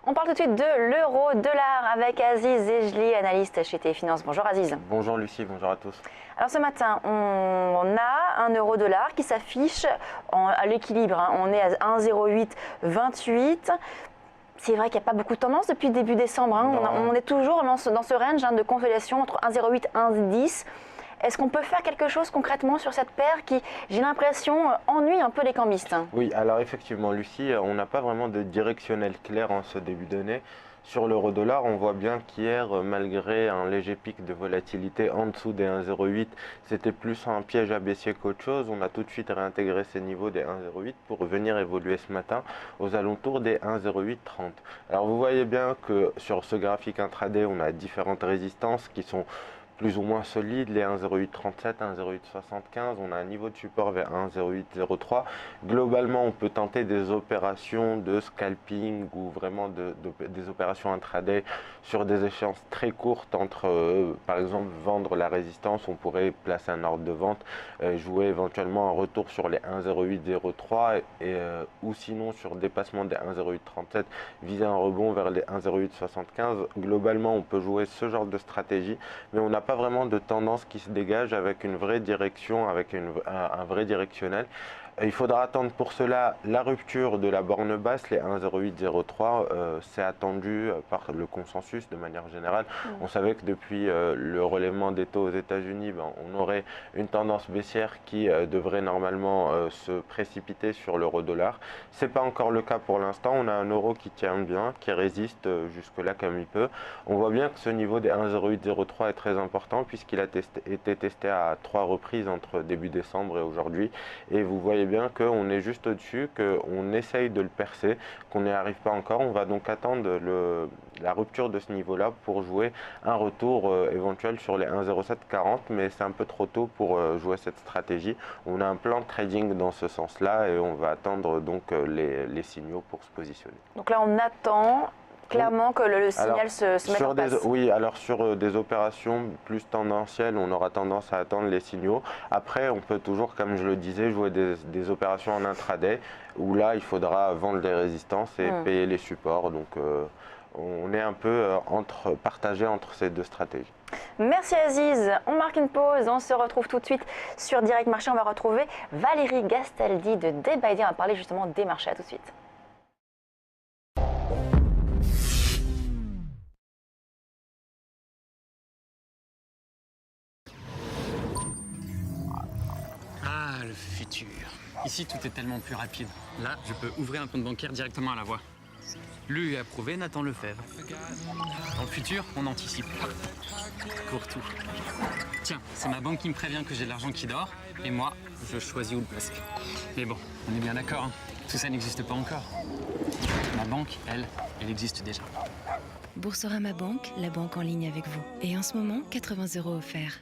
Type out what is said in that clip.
On parle tout de suite de l'euro-dollar avec Aziz Zejli, analyste chez TF Finance. Bonjour Aziz. Bonjour Lucie, bonjour à tous. Alors ce matin, on a un euro-dollar qui s'affiche à l'équilibre. On est à 1,0828. C'est vrai qu'il n'y a pas beaucoup de tendance depuis début décembre. On est toujours dans ce range de consolidation entre 1,08 et 1,10. Est-ce qu'on peut faire quelque chose concrètement sur cette paire qui, j'ai l'impression, ennuie un peu les cambistes? Oui, alors effectivement, Lucie, on n'a pas vraiment de directionnel clair en ce début d'année. Sur l'euro-dollar, on voit bien qu'hier, malgré un léger pic de volatilité en dessous des 1,08, c'était plus un piège à baissier qu'autre chose. On a tout de suite réintégré ces niveaux des 1,08 pour venir évoluer ce matin aux alentours des 1,0830. Alors vous voyez bien que sur ce graphique intraday, on a différentes résistances qui sont plus ou moins solides, les 1,0837, 1,0875, on a un niveau de support vers 1,0803. Globalement, on peut tenter des opérations de scalping ou vraiment des opérations intraday sur des échéances très courtes entre, par exemple, vendre la résistance, on pourrait placer un ordre de vente, jouer éventuellement un retour sur les 1,0803 ou sinon sur dépassement des 1,0837, viser un rebond vers les 1,0875. Globalement, on peut jouer ce genre de stratégie, mais on n'a pas vraiment de tendance qui se dégage avec une vraie direction, avec un vrai directionnel. Il faudra attendre pour cela la rupture de la borne basse, les 1,0803. C'est attendu par le consensus de manière générale. On savait que depuis le relèvement des taux aux États-Unis, on aurait une tendance baissière qui devrait normalement se précipiter sur l'euro-dollar. Ce n'est pas encore le cas pour l'instant. On a un euro qui tient bien, qui résiste jusque-là comme il peut. On voit bien que ce niveau des 1,0803 est très important puisqu'il a été testé à 3 reprises entre début décembre et aujourd'hui. Et vous voyez bien qu'on est juste au-dessus, qu'on essaye de le percer, qu'on n'y arrive pas encore. On va donc attendre la rupture de ce niveau-là pour jouer un retour éventuel sur les 1,0740, mais c'est un peu trop tôt pour jouer cette stratégie. On a un plan de trading dans ce sens-là et on va attendre donc les signaux pour se positionner. Donc là, on attend clairement que le signal se mette en place. Oui, alors sur des opérations plus tendancielles, on aura tendance à attendre les signaux. Après, on peut toujours, comme je le disais, jouer des opérations en intraday, où là, il faudra vendre les résistances et payer les supports. Donc, on est un peu partagé entre ces deux stratégies. Merci Aziz. On marque une pause, on se retrouve tout de suite sur Direct Marché. On va retrouver Valérie Gastaldi de Day by Day. On va parler justement des marchés. À tout de suite. Ah, le futur. Ici, tout est tellement plus rapide. Là, je peux ouvrir un compte bancaire directement à la voix. Lu et approuvé, Nathan Lefebvre. Dans le futur, on anticipe. Pour tout. Tiens, c'est ma banque qui me prévient que j'ai de l'argent qui dort, et moi, je choisis où le placer. Mais bon, on est bien d'accord, hein. Tout ça n'existe pas encore. Ma banque, elle existe déjà. Boursorama Banque, la banque en ligne avec vous. Et en ce moment, 80 € offerts.